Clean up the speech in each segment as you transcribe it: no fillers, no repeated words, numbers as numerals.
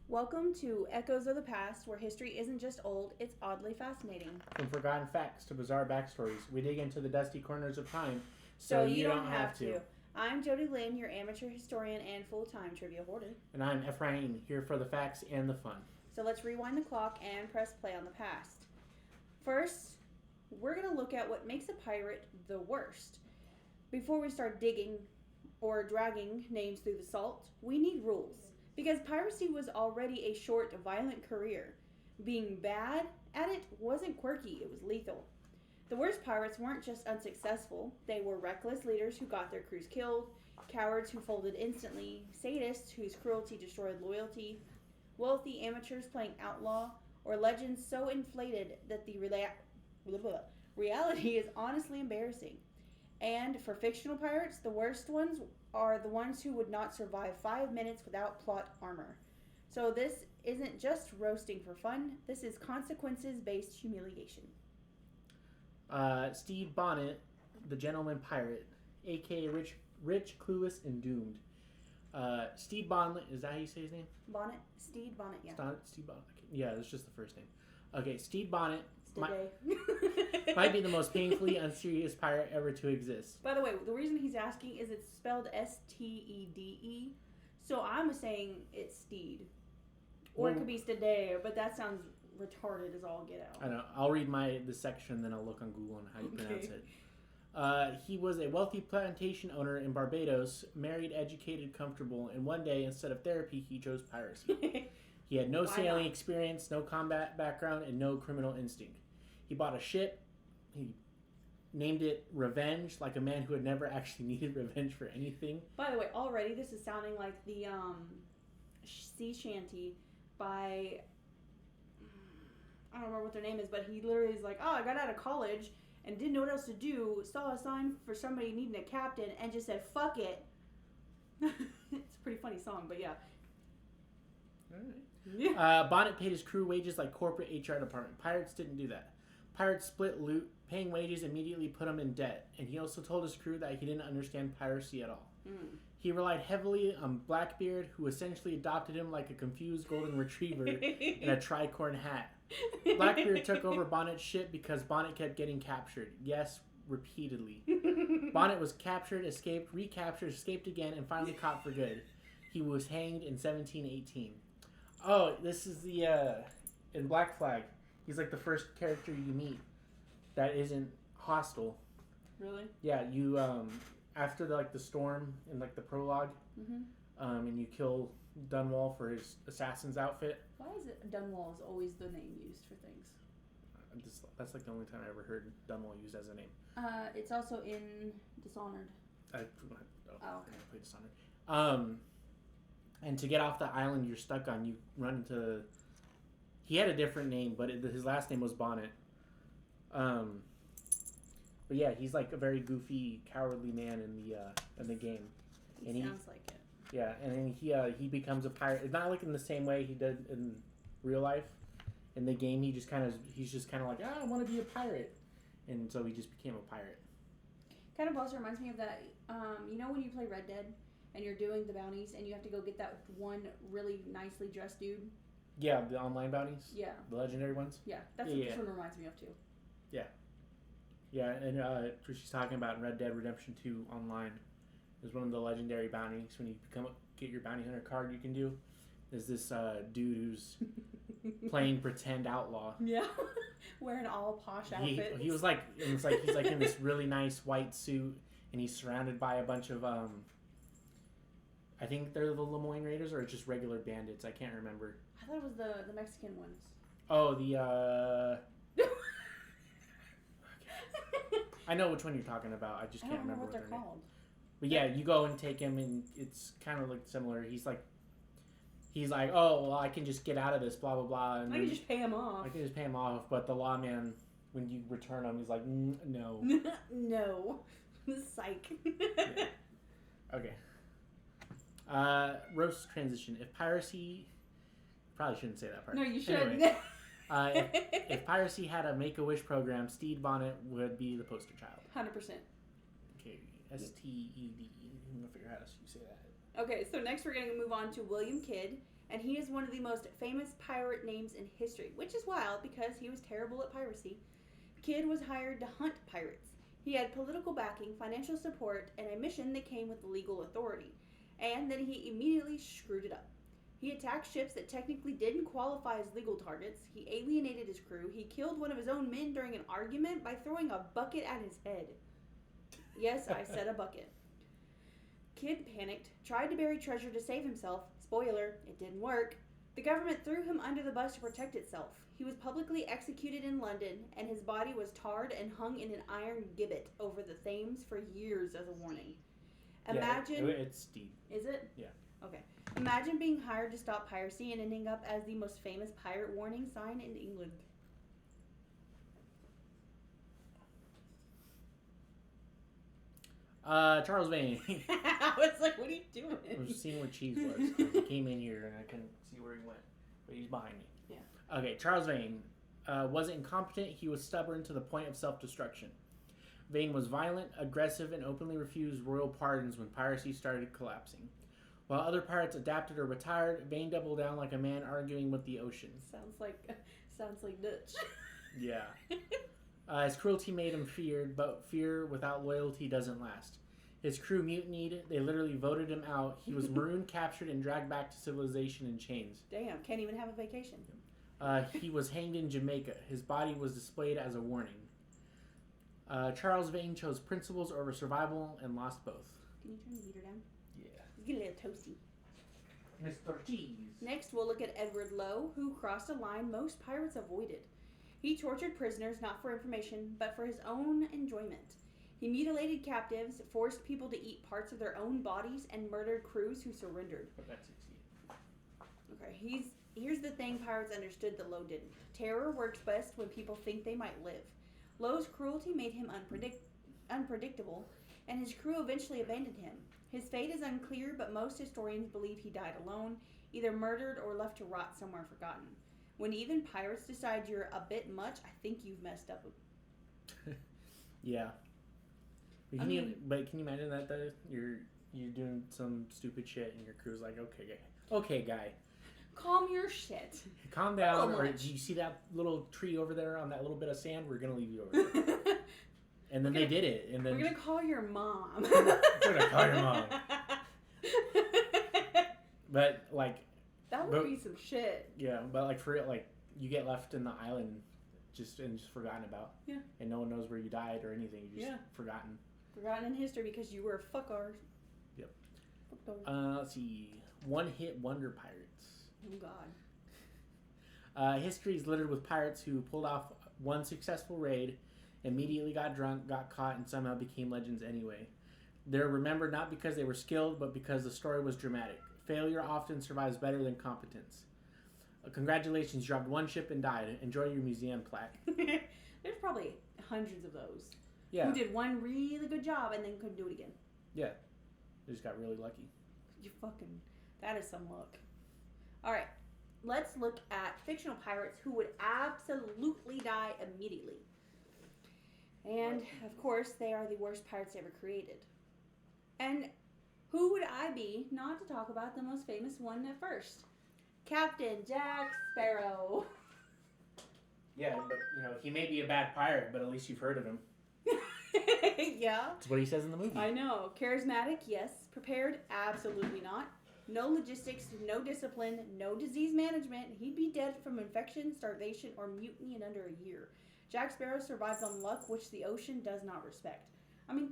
Welcome to Echoes of the Past, where history isn't just old, it's oddly fascinating. From forgotten facts to bizarre backstories, we dig into the dusty corners of time So you don't have to. I'm Jody Lynn, your amateur historian and full-time trivia hoarder. And I'm Ephraim, here for the facts and the fun. So let's rewind the clock and press play on the past. First, we're going to look at what makes a pirate the worst. Before we start digging or dragging names through the salt, we need rules. Because piracy was already a short, violent career. Being bad at it wasn't quirky, it was lethal. The worst pirates weren't just unsuccessful, they were reckless leaders who got their crews killed, cowards who folded instantly, sadists whose cruelty destroyed loyalty, wealthy amateurs playing outlaw, or legends so inflated that the reality is honestly embarrassing. And for fictional pirates, the worst ones are the ones who would not survive 5 minutes without plot armor. So this isn't just roasting for fun, this is consequences-based humiliation. Stede Bonnet, the gentleman pirate, a.k.a. Rich, Clueless, and Doomed. Stede Bonnet, is that how you say his name? Bonnet? Stede Bonnet, yeah. Stede Bonnet. Yeah, that's just the first name. Okay, Stede Bonnet might be the most painfully unserious pirate ever to exist. By the way, the reason he's asking is it's spelled Stede, so I'm saying it's Steed. Or it could be Stede, but that sounds retarded as all get out. I know. I'll read the section, then I'll look on Google on how you pronounce it. He was a wealthy plantation owner in Barbados, married, educated, comfortable, and one day, instead of therapy, he chose piracy. He had no sailing experience, no combat background, and no criminal instinct. He bought a ship. He named it Revenge, like a man who had never actually needed revenge for anything. By the way, already this is sounding like the sea shanty by... I don't remember what their name is, but he literally is like, I got out of college and didn't know what else to do, saw a sign for somebody needing a captain, and just said, fuck it. It's a pretty funny song, but yeah. All right. Bonnet paid his crew wages like corporate HR department. Pirates didn't do that. Pirates split loot. Paying wages immediately put him in debt. And he also told his crew that he didn't understand piracy at all. He relied heavily on Blackbeard, who essentially adopted him like a confused golden retriever in a tricorn hat. Blackbeard took over Bonnet's ship because Bonnet kept getting captured. Yes, repeatedly. Bonnet was captured, escaped, recaptured, escaped again, and finally caught for good. He was hanged in 1718. Oh, this is the, in Black Flag, he's like the first character you meet that isn't hostile. Really? Yeah, you, after the storm in the prologue, and you kill Dunwall for his assassin's outfit. Why is it Dunwall is always the name used for things? That's the only time I ever heard Dunwall used as a name. It's also in Dishonored. Okay. I played Dishonored. And to get off the island you're stuck on, you run into... He had a different name, but his last name was Bonnet. But yeah, he's like a very goofy, cowardly man in the game. He sounds like it. Yeah, and then he becomes a pirate. It's not like in the same way he did in real life. In the game, he's just kind of like, I want to be a pirate, and so he just became a pirate. Kind of also reminds me of that. When you play Red Dead and you're doing the bounties and you have to go get that one really nicely dressed dude. Yeah, the online bounties. Yeah. The legendary ones. Yeah, that's what this one reminds me of too. Yeah. Yeah, and what she's talking about in Red Dead Redemption 2 online is one of the legendary bounties. When you get your bounty hunter card, you can do is this dude who's playing pretend outlaw. Yeah, wearing all posh outfits. He was like, he's like in this really nice white suit, and he's surrounded by a bunch of I think they're the Lemoyne Raiders, or just regular bandits. I can't remember. I thought it was the Mexican ones. Oh, I know which one you're talking about. I just can't remember what they're called. But yeah, you go and take him, and it's kind of like similar. He's like, oh, well, I can just get out of this, blah blah blah. And I can just pay him off. I can just pay him off, but the lawman, when you return him, he's like, no. No, psych. Yeah. Okay. Roast transition. If piracy, probably shouldn't say that part. No, you should. Anyway, if piracy had a Make-A-Wish program, Stede Bonnet would be the poster child. 100%. Okay, Stede. I'm gonna figure out how you say that. Okay, so next we're going to move on to William Kidd, and he is one of the most famous pirate names in history, which is wild because he was terrible at piracy. Kidd was hired to hunt pirates. He had political backing, financial support, and a mission that came with legal authority. And then he immediately screwed it up. He attacked ships that technically didn't qualify as legal targets. He alienated his crew. He killed one of his own men during an argument by throwing a bucket at his head. Yes, I said a bucket. Kidd panicked, tried to bury treasure to save himself. Spoiler, it didn't work. The government threw him under the bus to protect itself. He was publicly executed in London, and his body was tarred and hung in an iron gibbet over the Thames for years as a warning. Imagine... Yeah, it's deep. Is it? Yeah. Okay. Imagine being hired to stop piracy and ending up as the most famous pirate warning sign in England. Charles Vane. I was like, what are you doing? I was seeing where Cheese was, because he came in here and I couldn't see where he went. But he's behind me. Yeah. Okay, Charles Vane wasn't incompetent. He was stubborn to the point of self-destruction. Vane was violent, aggressive, and openly refused royal pardons when piracy started collapsing. While other pirates adapted or retired, Vane doubled down like a man arguing with the ocean. Sounds like Dutch. Yeah. His cruelty made him feared, but fear without loyalty doesn't last. His crew mutinied. They literally voted him out. He was marooned, captured, and dragged back to civilization in chains. Damn, can't even have a vacation. He was hanged in Jamaica. His body was displayed as a warning. Charles Vane chose principles over survival and lost both. Can you turn the heater down? Yeah. It's getting a little toasty. Mr. Cheese. Next, we'll look at Edward Lowe, who crossed a line most pirates avoided. He tortured prisoners not for information, but for his own enjoyment. He mutilated captives, forced people to eat parts of their own bodies, and murdered crews who surrendered. But that succeeded. Okay, here's the thing pirates understood that Lowe didn't. Terror works best when people think they might live. Lowe's cruelty made him unpredictable, and his crew eventually abandoned him. His fate is unclear, but most historians believe he died alone, either murdered or left to rot somewhere forgotten. When even pirates decide you're a bit much, I think you've messed up. Yeah. But can you imagine that though? You're doing some stupid shit and your crew's like, okay, guy. Calm your shit. Calm down. Or do you see that little tree over there on that little bit of sand? We're gonna leave you over there. And then they did it. And then we're gonna call your mom. We're gonna call your mom. But like. That would be some shit. Yeah, but like for real, like you get left in the island, just forgotten about. Yeah. And no one knows where you died or anything. You just forgotten. Forgotten in history because you were fuckers. Yep. Let's see. One-hit wonder pirates. Oh God. History is littered with pirates who pulled off one successful raid, immediately got drunk, got caught, and somehow became legends anyway. They're remembered not because they were skilled, but because the story was dramatic. Failure often survives better than competence. Congratulations, you dropped one ship and died. Enjoy your museum plaque. There's probably hundreds of those. Yeah. Who did one really good job and then couldn't do it again. Yeah. They just got really lucky. That is some luck. Alright, let's look at fictional pirates who would absolutely die immediately. And, of course, they are the worst pirates ever created. And who would I be not to talk about the most famous one at first? Captain Jack Sparrow. Yeah, but, he may be a bad pirate, but at least you've heard of him. Yeah. That's what he says in the movie. I know. Charismatic, yes. Prepared, absolutely not. No logistics, no discipline, no disease management. He'd be dead from infection, starvation, or mutiny in under a year. Jack Sparrow survives on luck, which the ocean does not respect. I mean,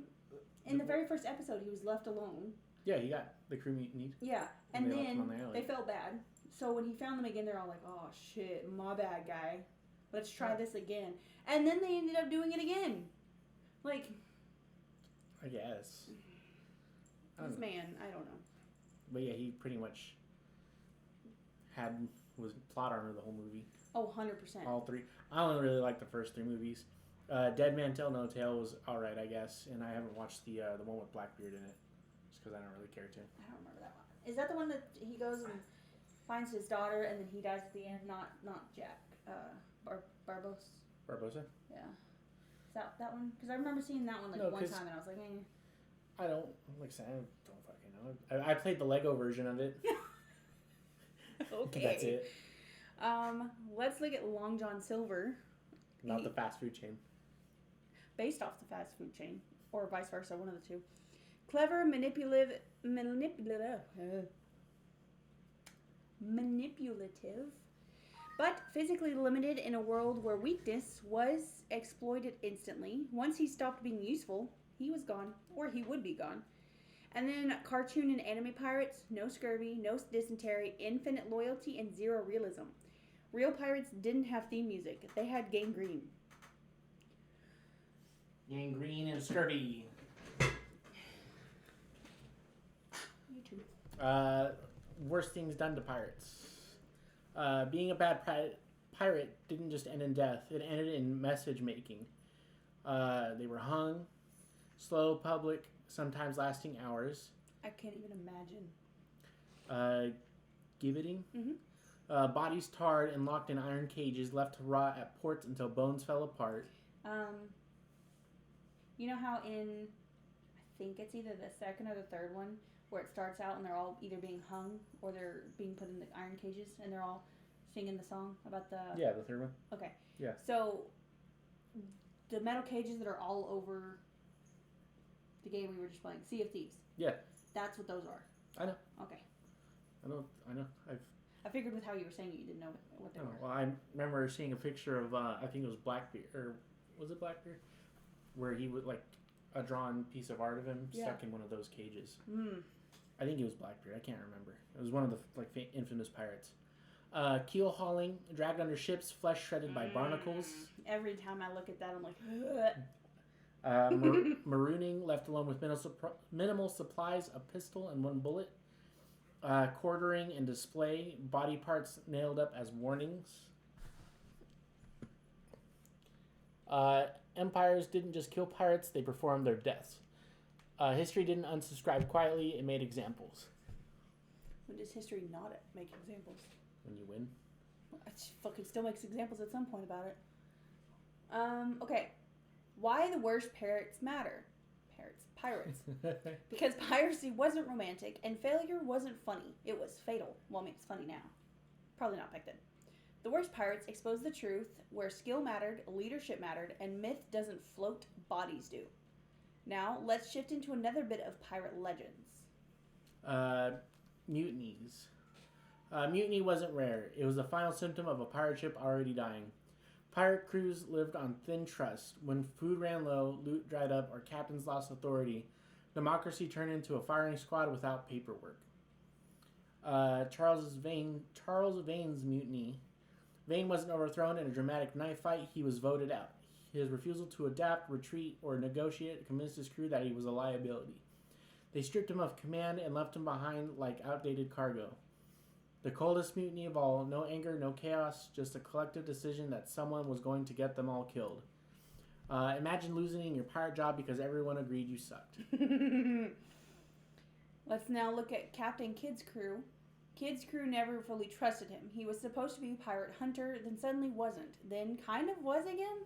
in the very first episode, he was left alone. Yeah, he got the crew mutinied. Yeah, and then they felt bad. So when he found them again, they're all like, oh shit, my bad, guy. Let's try this again. And then they ended up doing it again. Like, I guess. This man, I don't know. But yeah, he pretty much was plot armor the whole movie. Oh, 100%. All three. I only really like the first three movies. Dead Man Tell No Tale was alright, I guess. And I haven't watched the one with Blackbeard in it. Just because I don't really care to. I don't remember that one. Is that the one that he goes and finds his daughter and then he dies at the end? Not Jack. Barbosa? Yeah. Is that one? Because I remember seeing that one one time and I was like, eh. I don't fucking know. I played the Lego version of it. Okay. That's it. Let's look at Long John Silver. Not the fast food chain. Based off the fast food chain, or vice versa, one of the two. Clever, manipulative, but physically limited in a world where weakness was exploited instantly. Once he stopped being useful, he was gone, or he would be gone. And then cartoon and anime pirates, no scurvy, no dysentery, infinite loyalty, and zero realism. Real pirates didn't have theme music. They had gangrene. Gangrene and scurvy. You too. Worst things done to pirates. Being a bad pirate didn't just end in death. It ended in message making. They were hung, slow, public, sometimes lasting hours. I can't even imagine. Gibbeting. Mm-hmm. Bodies tarred and locked in iron cages, left to rot at ports until bones fell apart. You know how in, I think it's either the second or the third one, where it starts out and they're all either being hung or they're being put in the iron cages and they're all singing the song about the... Yeah, the third one. Okay. Yeah. So, the metal cages that are all over the game we were just playing, Sea of Thieves. Yeah. That's what those are. I know. Okay. I know. I figured with how you were saying it, you didn't know what they were. Well, I remember seeing a picture of, I think it was Blackbeard, or was it Blackbeard? Where he would, like, a drawn piece of art of him stuck in one of those cages. I think it was Blackbeard. I can't remember. It was one of the, like, infamous pirates. Keel hauling, dragged under ships, flesh shredded by barnacles. Every time I look at that, I'm like, Marooning, left alone with minimal supplies, a pistol, and one bullet. Quartering and display, body parts nailed up as warnings. Empires didn't just kill pirates, they performed their deaths. History didn't unsubscribe quietly, it made examples. When does history not make examples? When you win. It fucking still makes examples at some point about it. Okay. Why the worst pirates matter? Pirates. Because piracy wasn't romantic and failure wasn't funny. It was fatal. Well, I mean, it's funny now. Probably not back then. The worst pirates exposed the truth where skill mattered, leadership mattered, and myth doesn't float, bodies do. Now, let's shift into another bit of pirate legends. Mutinies. Mutiny wasn't rare. It was the final symptom of a pirate ship already dying. Pirate crews lived on thin trust. When food ran low, loot dried up, or captains lost authority, democracy turned into a firing squad without paperwork. Charles Vane's mutiny. Vane wasn't overthrown in a dramatic knife fight. He was voted out. His refusal to adapt, retreat, or negotiate convinced his crew that he was a liability. They stripped him of command and left him behind like outdated cargo. The coldest mutiny of all, no anger, no chaos, just a collective decision that someone was going to get them all killed. Imagine losing your pirate job because everyone agreed you sucked. Let's now look at Captain Kidd's crew. Kidd's crew never fully trusted him. He was supposed to be a pirate hunter, then suddenly wasn't, then kind of was again.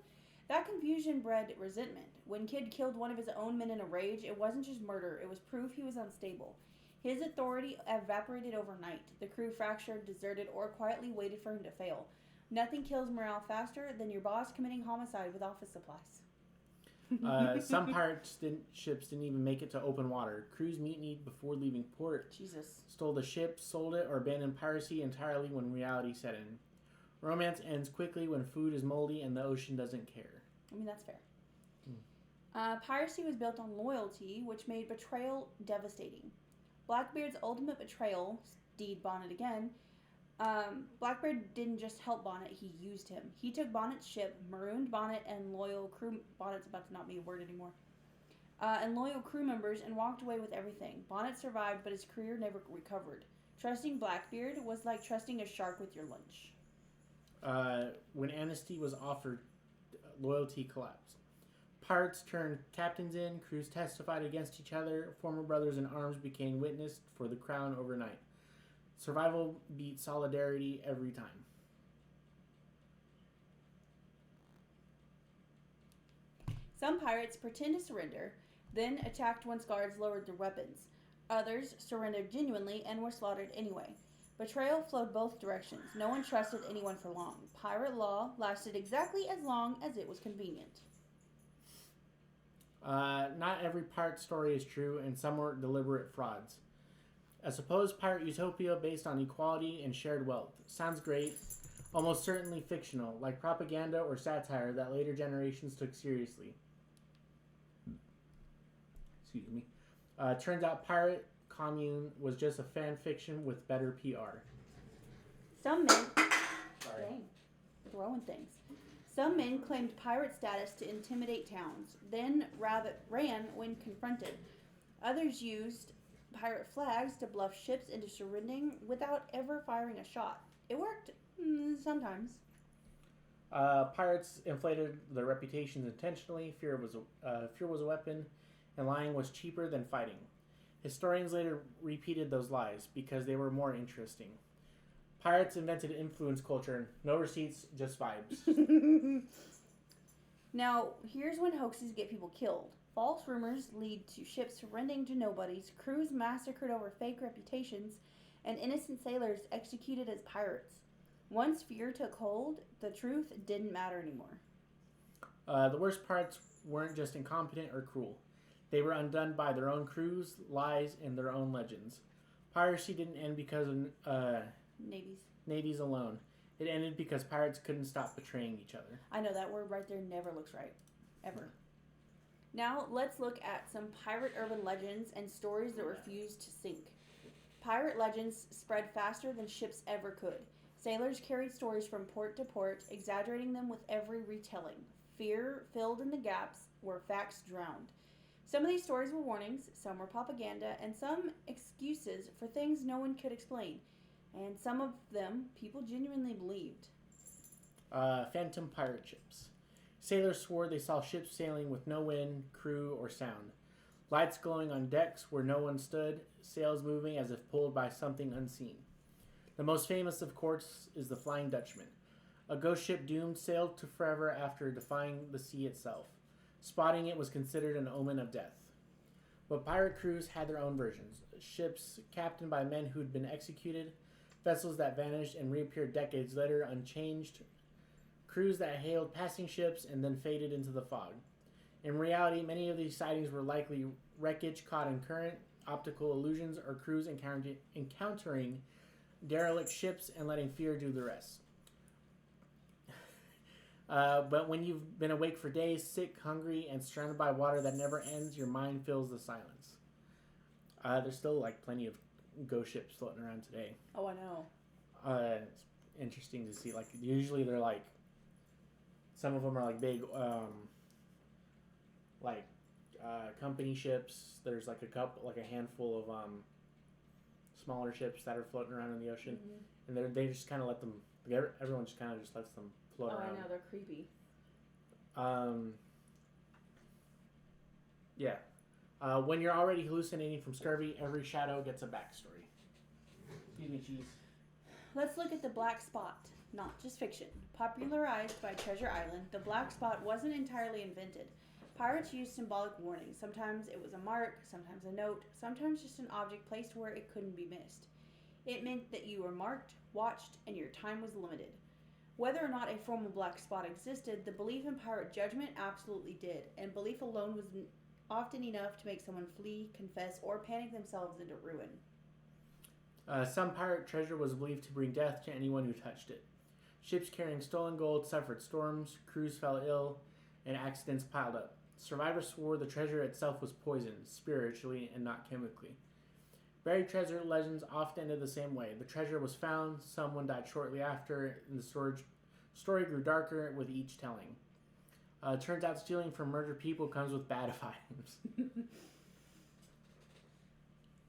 That confusion bred resentment. When Kidd killed one of his own men in a rage, it wasn't just murder, it was proof he was unstable. His authority evaporated overnight. The crew fractured, deserted, or quietly waited for him to fail. Nothing kills morale faster than your boss committing homicide with office supplies. Some ships didn't even make it to open water. Crews mutinied before leaving port. Jesus. Stole the ship, sold it, or abandoned piracy entirely when reality set in. Romance ends quickly when food is moldy and the ocean doesn't care. I mean, that's fair. Piracy was built on loyalty, which made betrayal devastating. Blackbeard's ultimate betrayal, deed Bonnet again, Blackbeard didn't just help Bonnet, he used him. He took Bonnet's ship, marooned Bonnet and loyal crew... Bonnet's about to not be a word anymore. And loyal crew members and walked away with everything. Bonnet survived, but his career never recovered. Trusting Blackbeard was like trusting a shark with your lunch. When amnesty was offered, loyalty collapsed. Pirates turned captains in, crews testified against each other, former brothers in arms became witness for the crown overnight. Survival beat solidarity every time. Some pirates pretend to surrender, then attacked once guards lowered their weapons. Others surrendered genuinely and were slaughtered anyway. Betrayal flowed both directions. No one trusted anyone for long. Pirate law lasted exactly as long as it was convenient. Not every pirate story is true, and some were deliberate frauds. A supposed pirate utopia based on equality and shared wealth. Sounds great. Almost certainly fictional, like propaganda or satire that later generations took seriously. Excuse me. Turns out pirate commune was just a fan fiction with better PR. Some men... Dang. Throwing things. Some men claimed pirate status to intimidate towns, then ran when confronted. Others used pirate flags to bluff ships into surrendering without ever firing a shot. It worked sometimes. Pirates inflated their reputations intentionally. Fear was a weapon, and lying was cheaper than fighting. Historians later repeated those lies because they were more interesting. Pirates invented influence culture. No receipts, just vibes. Now, here's when hoaxes get people killed. False rumors lead to ships surrendering to nobodies, crews massacred over fake reputations, and innocent sailors executed as pirates. Once fear took hold, the truth didn't matter anymore. The worst pirates weren't just incompetent or cruel. They were undone by their own crews, lies, and their own legends. Piracy didn't end because of navies alone. It ended because pirates couldn't stop betraying each other. I know, that word right there never looks right. Ever. Now, let's look at some pirate urban legends and stories that refused to sink. Pirate legends spread faster than ships ever could. Sailors carried stories from port to port, exaggerating them with every retelling. Fear filled in the gaps where facts drowned. Some of these stories were warnings, some were propaganda, and some excuses for things no one could explain. And some of them people genuinely believed. Phantom pirate ships. Sailors swore they saw ships sailing with no wind, crew, or sound. Lights glowing on decks where no one stood, sails moving as if pulled by something unseen. The most famous, of course, is the Flying Dutchman. A ghost ship doomed sailed to forever after defying the sea itself. Spotting it was considered an omen of death. But pirate crews had their own versions. Ships captained by men who'd been executed, vessels that vanished and reappeared decades later unchanged, crews that hailed passing ships and then faded into the fog. In reality, many of these sightings were likely wreckage caught in current, optical illusions, or crews encountering derelict ships and letting fear do the rest. But when you've been awake for days, sick, hungry, and surrounded by water that never ends, your mind fills the silence. There's still plenty of ghost ships floating around today. Oh, I know. It's interesting to see. Usually they're some of them are big, company ships. There's a handful of smaller ships that are floating around in the ocean, and they just kind of let them. Everyone just kind of just lets them float around. I know, they're creepy. Yeah. When you're already hallucinating from scurvy, every shadow gets a backstory. Excuse me, cheese. Let's look at the black spot, not just fiction. Popularized by Treasure Island, the black spot wasn't entirely invented. Pirates used symbolic warnings. Sometimes it was a mark, sometimes a note, sometimes just an object placed where it couldn't be missed. It meant that you were marked, watched, and your time was limited. Whether or not a formal black spot existed, the belief in pirate judgment absolutely did, and belief alone was often enough to make someone flee, confess, or panic themselves into ruin. Some pirate treasure was believed to bring death to anyone who touched it. Ships carrying stolen gold suffered storms, crews fell ill, and accidents piled up. Survivors swore the treasure itself was poisoned, spiritually and not chemically. Buried treasure legends often ended the same way. The treasure was found, someone died shortly after, and the story grew darker with each telling. Turns out stealing from murdered people comes with bad vibes.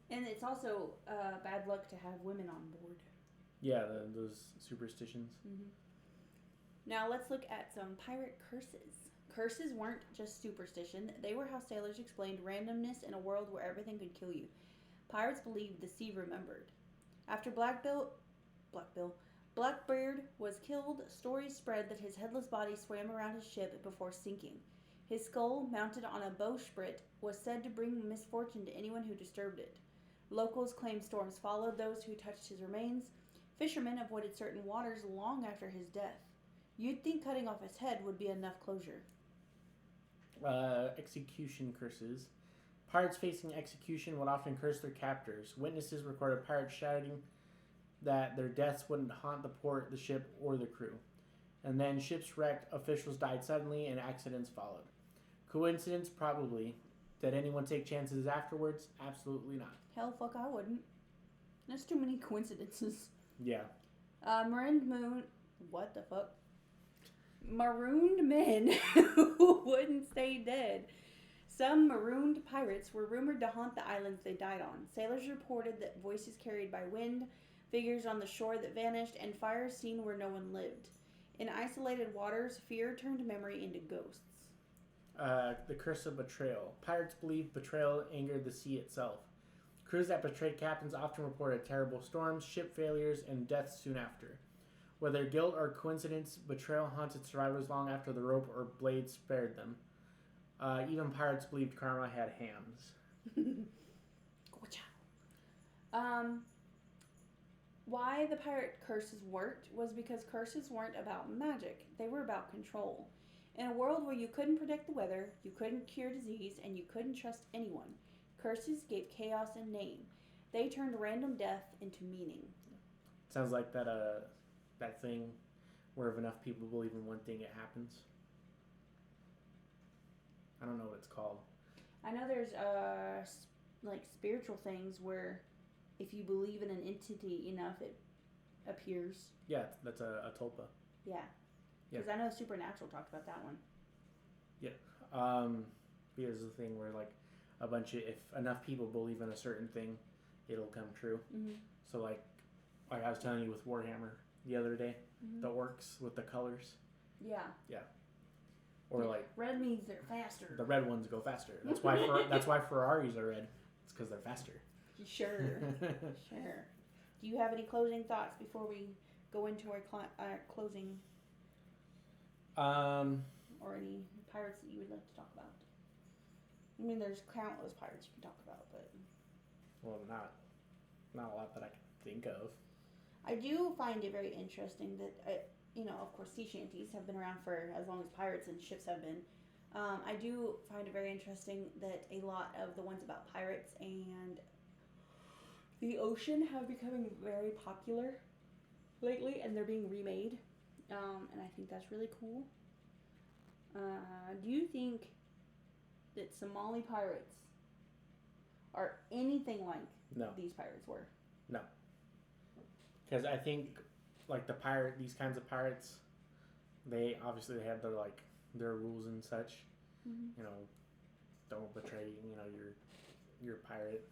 And it's also bad luck to have women on board. Yeah, those superstitions. Mm-hmm. Now let's look at some pirate curses. Curses weren't just superstition. They were how sailors explained randomness in a world where everything could kill you. Pirates believed the sea remembered. After Blackbeard was killed, stories spread that his headless body swam around his ship before sinking. His skull, mounted on a bowsprit, was said to bring misfortune to anyone who disturbed it. Locals claimed storms followed those who touched his remains, Fishermen avoided certain waters long after his death. You'd think cutting off his head would be enough closure. Execution curses. Pirates facing execution would often curse their captors. Witnesses recorded pirates shouting that their deaths wouldn't haunt the port, the ship, or the crew. And then ships wrecked, officials died suddenly, and accidents followed. Coincidence? Probably. Did anyone take chances afterwards? Absolutely not. Hell, fuck, I wouldn't. There's too many coincidences. Yeah. Marooned moon... What the fuck? Marooned men who wouldn't stay dead. Some marooned pirates were rumored to haunt the islands they died on. Sailors reported that voices carried by wind, figures on the shore that vanished, and fires seen where no one lived. In isolated waters, fear turned memory into ghosts. The curse of betrayal. Pirates believed betrayal angered the sea itself. Crews that betrayed captains often reported terrible storms, ship failures, and deaths soon after. Whether guilt or coincidence, betrayal haunted survivors long after the rope or blade spared them. Even pirates believed karma had hands. Why the pirate curses worked was because curses weren't about magic. They were about control. In a world where you couldn't predict the weather, you couldn't cure disease, and you couldn't trust anyone, curses gave chaos a name. They turned random death into meaning. Sounds like that thing where if enough people believe in one thing, it happens. I don't know what it's called. I know there's like spiritual things where if you believe in an entity enough, it appears. Yeah, that's a tulpa. Yeah. Because I know Supernatural talked about that one. Yeah. Here's the thing where like a bunch of, if enough people believe in a certain thing, it'll come true. Mm-hmm. So like I was telling you with Warhammer the other day, the orcs with the colors. Yeah. Yeah. Or like red means they're faster. The red ones go faster. That's why Ferraris are red. It's because they're faster. Sure. Sure. Do you have any closing thoughts before we go into our closing? Or any pirates that you would like to talk about? I mean, there's countless pirates you can talk about, but... Well, not a lot that I can think of. I do find it very interesting that, of course, sea shanties have been around for as long as pirates and ships have been. I do find it very interesting that a lot of the ones about pirates and the ocean have become very popular lately, and they're being remade. And I think that's really cool. Do you think that Somali pirates are anything like these pirates were? No. Because I think, like, these kinds of pirates, they obviously have their rules and such. Mm-hmm. You know, don't betray, your pirate,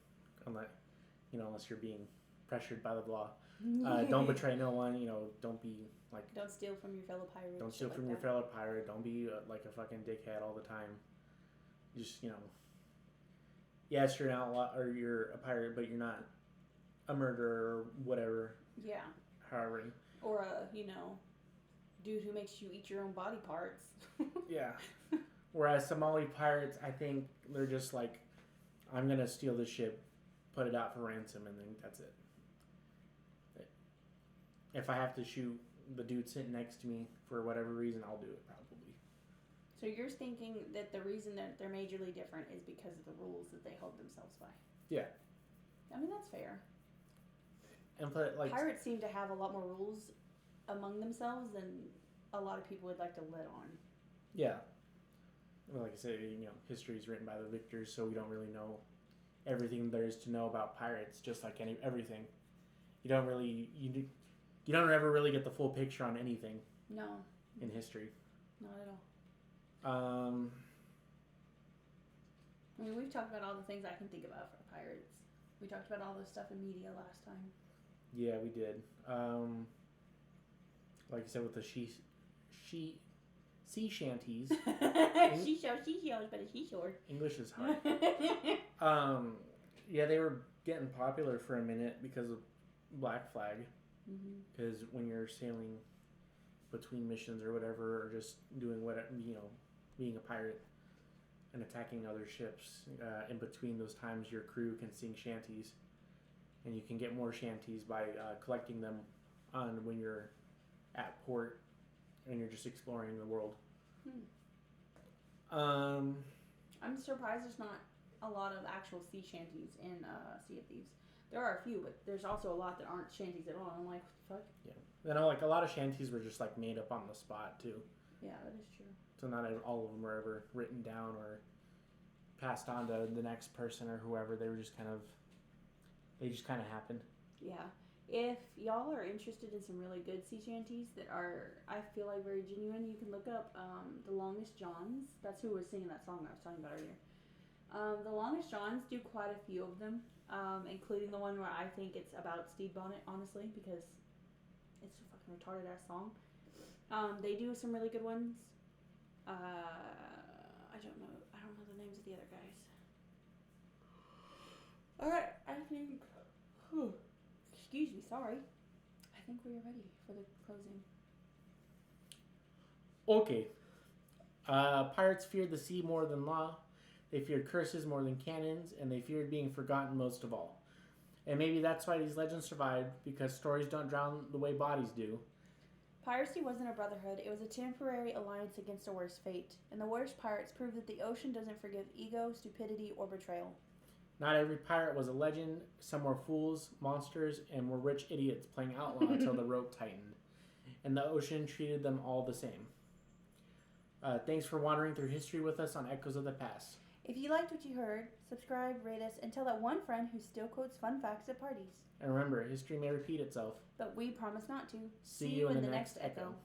unless you're being pressured by the law. Don't betray no one, don't be, like... Don't steal from your fellow pirate. Don't steal from your fellow pirate. Don't be, like, a fucking dickhead all the time. Just, yes, you're an outlaw, or you're a pirate, but you're not a murderer or whatever. Yeah. However. Or a, dude who makes you eat your own body parts. Yeah. Whereas Somali pirates, I think they're just like, I'm going to steal this ship, put it out for ransom, and then that's it. If I have to shoot the dude sitting next to me for whatever reason, I'll do it probably. So you're thinking that the reason that they're majorly different is because of the rules that they hold themselves by? Yeah. I mean, that's fair. And pirates seem to have a lot more rules among themselves than a lot of people would like to let on. Yeah. Well, like I said, history is written by the victors, so we don't really know everything there is to know about pirates. Just like everything, you don't ever really get the full picture on anything. No. In history. Not at all. I mean, we've talked about all the things I can think about for pirates. We talked about all this stuff in media last time. Yeah, we did. Like I said, with the sea shanties. She shows, but it's seashore. English is hard. Yeah, they were getting popular for a minute because of Black Flag. Because when you're sailing between missions or whatever, or just doing whatever, being a pirate and attacking other ships, in between those times, your crew can sing shanties. And you can get more shanties by collecting them on when you're at port and you're just exploring the world. I'm surprised there's not a lot of actual sea shanties in Sea of Thieves. There are a few, but there's also a lot that aren't shanties at all. I'm like, what the fuck? Yeah. Then like a lot of shanties were just like made up on the spot too. Yeah, that is true. So not all of them were ever written down or passed on to the next person or whoever. They just kind of happened. Yeah. If y'all are interested in some really good sea shanties that are, I feel like, very genuine, you can look up The Longest Johns. That's who was singing that song I was talking about earlier. The Longest Johns do quite a few of them, including the one where I think it's about Steve Bonnet, honestly, because it's a fucking retarded ass song. They do some really good ones. I don't know the names of the other guys. Alright, I think... Excuse me, sorry. I think we are ready for the closing. Okay. Pirates feared the sea more than law. They feared curses more than cannons, and they feared being forgotten most of all. And maybe that's why these legends survived, because stories don't drown the way bodies do. Piracy wasn't a brotherhood. It was a temporary alliance against a worse fate. And the worst pirates proved that the ocean doesn't forgive ego, stupidity, or betrayal. Not every pirate was a legend. Some were fools, monsters, and were rich idiots playing outlaw until the rope tightened. And the ocean treated them all the same. Thanks for wandering through history with us on Echoes of the Past. If you liked what you heard, subscribe, rate us, and tell that one friend who still quotes fun facts at parties. And remember, history may repeat itself. But we promise not to. See you in the next Echo.